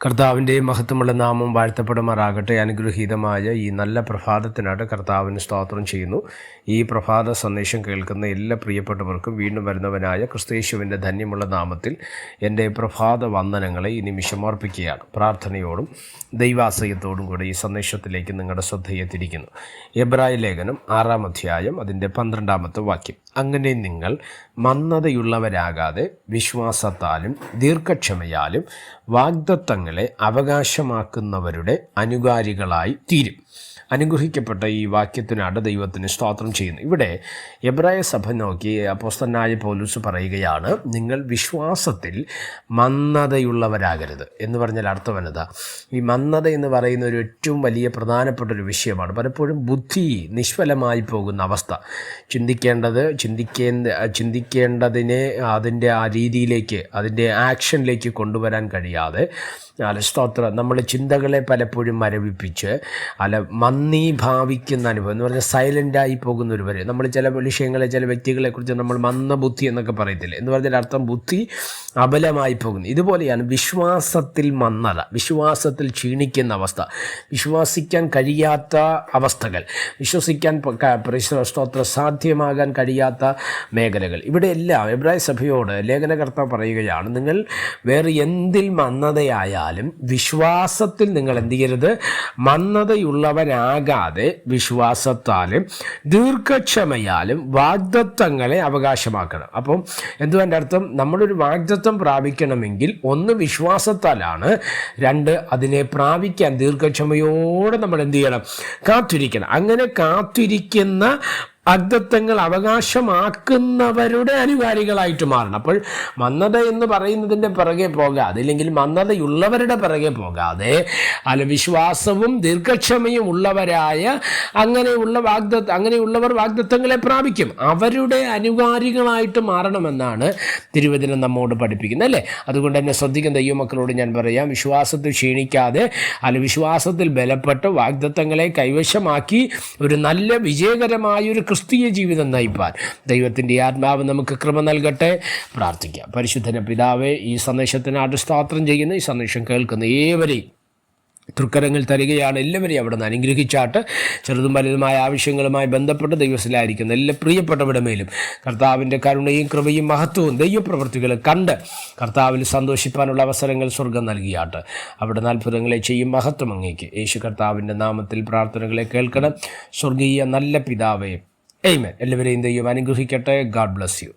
കർത്താവിൻ്റെ മഹത്വമുള്ള നാമം വാഴ്ത്തപ്പെടുമാറാകട്ടെ. അനുഗ്രഹീതമായ ഈ നല്ല പ്രഭാതത്തിനായിട്ട് കർത്താവിന് സ്തോത്രം ചെയ്യുന്നു. ഈ പ്രഭാത സന്ദേശം കേൾക്കുന്ന എല്ലാ പ്രിയപ്പെട്ടവർക്കും വീണ്ടും വരുന്നവനായ ക്രിസ്തയേശുവിൻ്റെ ധന്യമുള്ള നാമത്തിൽ എൻ്റെ പ്രഭാത വന്ദനങ്ങളെ ഈ നിമിഷം അർപ്പിക്കുകയാണ്. പ്രാർത്ഥനയോടും ദൈവാശ്രയത്തോടും കൂടി ഈ സന്ദേശത്തിലേക്ക് നിങ്ങളുടെ ശ്രദ്ധയെ തിരിക്കുന്നു. എബ്രായ ലേഖനം 6-ാം അധ്യായം അതിൻ്റെ 12-ാമത്തെ വാക്യം. അങ്ങനെ നിങ്ങൾ മന്ദതയുള്ളവരാകാതെ വിശ്വാസത്താലും ദീർഘക്ഷമയാലും വാഗ്ദത്തങ്ങളെ അവകാശമാക്കുന്നവരുടെ അനുകാരികളായി തീരും. അനുഗ്രഹിക്കപ്പെട്ട ഈ വാക്യത്തിനാണ് ദൈവത്തിന് സ്തോത്രം ചെയ്യുന്നു. ഇവിടെ എബ്രായ സഭ നോക്കി അപ്പോസ്തലനായ പൗലോസ് പറയുകയാണ്, നിങ്ങൾ വിശ്വാസത്തിൽ മന്ദതയുള്ളവരാകരുത് എന്ന് പറഞ്ഞാൽ അർത്ഥം എന്നതാ? ഈ മന്ദത എന്ന് പറയുന്ന ഒരു ഏറ്റവും വലിയ പ്രധാനപ്പെട്ട ഒരു വിഷയമാണ്. പലപ്പോഴും ബുദ്ധി നിഷ്ഫലമായി പോകുന്ന അവസ്ഥ, ചിന്തിക്കേണ്ടതിനെ അതിൻ്റെ ആ രീതിയിലേക്ക്, അതിൻ്റെ ആക്ഷനിലേക്ക് കൊണ്ടുവരാൻ കഴിയാതെ സ്തോത്രം നമ്മൾ ചിന്തകളെ പലപ്പോഴും മരവിപ്പിച്ച് മന്ദീഭാവിക്കുന്ന അനുഭവം എന്ന് പറഞ്ഞാൽ സൈലൻ്റായി പോകുന്നൊരുവരെ നമ്മൾ ചില വിഷയങ്ങളെ, ചില വ്യക്തികളെക്കുറിച്ച് നമ്മൾ മന്ദബുദ്ധി എന്നൊക്കെ പറയത്തില്ലേ, എന്ന് പറഞ്ഞാൽ അർത്ഥം ബുദ്ധി അബലമായി പോകുന്നു. ഇതുപോലെയാണ് വിശ്വാസത്തിൽ മന്ദത, വിശ്വാസത്തിൽ ക്ഷീണിക്കുന്ന അവസ്ഥ, വിശ്വസിക്കാൻ കഴിയാത്ത അവസ്ഥകൾ, വിശ്വസിക്കാൻ സ്തോത്രം സാധ്യമാകാൻ കഴിയാത്ത മേഖലകൾ. ഇവിടെയെല്ലാം എബ്രായ സഭയോട് ലേഖനകർത്താവ് പറയുകയാണ്, നിങ്ങൾ വേറെ എന്തിൽ മന്ദതയായാലും വിശ്വാസത്തിൽ നിങ്ങൾ എന്ത് ചെയ്യരുത്, മന്ദതയുള്ളവരാകാതെ വിശ്വാസത്താലും ദീർഘക്ഷമയാലും വാഗ്ദത്തങ്ങളെ അവകാശമാക്കണം. അപ്പം എന്തുകൊണ്ട് അർത്ഥം? നമ്മളൊരു വാഗ്ദത്തം പ്രാപിക്കണമെങ്കിൽ ഒന്ന് വിശ്വാസത്താലാണ്, രണ്ട് അതിനെ പ്രാപിക്കാൻ ദീർഘക്ഷമയോടെ നമ്മൾ എന്ത് ചെയ്യണം, കാത്തിരിക്കണം. അങ്ങനെ കാത്തിരിക്കുന്ന വാഗ്ദത്തങ്ങൾ അവകാശമാക്കുന്നവരുടെ അനുകാരികളായിട്ട് മാറണം. അപ്പോൾ മന്ദത എന്ന് പറയുന്നതിൻ്റെ പിറകെ പോകാതെ, അല്ലെങ്കിൽ മന്ദതയുള്ളവരുടെ പിറകെ പോകാതെ, വിശ്വാസവും ദീർഘക്ഷമയും ഉള്ളവരായ അങ്ങനെയുള്ളവർ വാഗ്ദത്തങ്ങളെ പ്രാപിക്കും, അവരുടെ അനുകാരികളായിട്ട് മാറണമെന്നാണ് തിരുവചനം നമ്മോട് പഠിപ്പിക്കുന്നത്, അല്ലേ? അതുകൊണ്ട് തന്നെ ശ്രദ്ധിക്കുന്ന ദൈവമക്കളോട് ഞാൻ പറയാം, വിശ്വാസത്തിൽ ക്ഷീണിക്കാതെ, വിശ്വാസത്തിൽ ബലപ്പെട്ട് വാഗ്ദത്തങ്ങളെ കൈവശമാക്കി ഒരു നല്ല വിജയകരമായൊരു ക്രിസ്തീയ ജീവിതം നയിപ്പാൻ ദൈവത്തിൻ്റെ ആത്മാവ് നമുക്ക് കൃപ നൽകട്ടെ. പ്രാർത്ഥിക്കാം. പരിശുദ്ധന പിതാവേ, ഈ സന്ദേശത്തിനായിട്ട് സ്തോത്രം ചെയ്യുന്ന, ഈ സന്ദേശം കേൾക്കുന്ന ഏവരെയും തൃക്കരങ്ങൾ തരികയാണ്. എല്ലാവരെയും അവിടെ നിന്ന് അനുഗ്രഹിച്ചാട്ട് ചെറുതും വലുതുമായ ആവശ്യങ്ങളുമായി ബന്ധപ്പെട്ട് ദൈവത്തിലായിരിക്കുന്ന എല്ലാ പ്രിയപ്പെട്ടവരുടെ മേലും കർത്താവിൻ്റെ കരുണയും കൃപയും മഹത്വവും ദൈവപ്രവൃത്തികളും കണ്ട് കർത്താവിൽ സന്തോഷിപ്പാനുള്ള അവസരങ്ങൾ സ്വർഗം നൽകിയാട്ട് അവിടെ അത്ഭുതങ്ങളെ ചെയ്യും. മഹത്വം അങ്ങേക്ക്. യേശു കർത്താവിൻ്റെ നാമത്തിൽ പ്രാർത്ഥനകളെ കേൾക്കണം. സ്വർഗീയ നല്ല പിതാവേ, ആമേൻ. എല്ലാവരെയും ദൈവം അനുഗ്രഹിക്കട്ടെ. God bless you.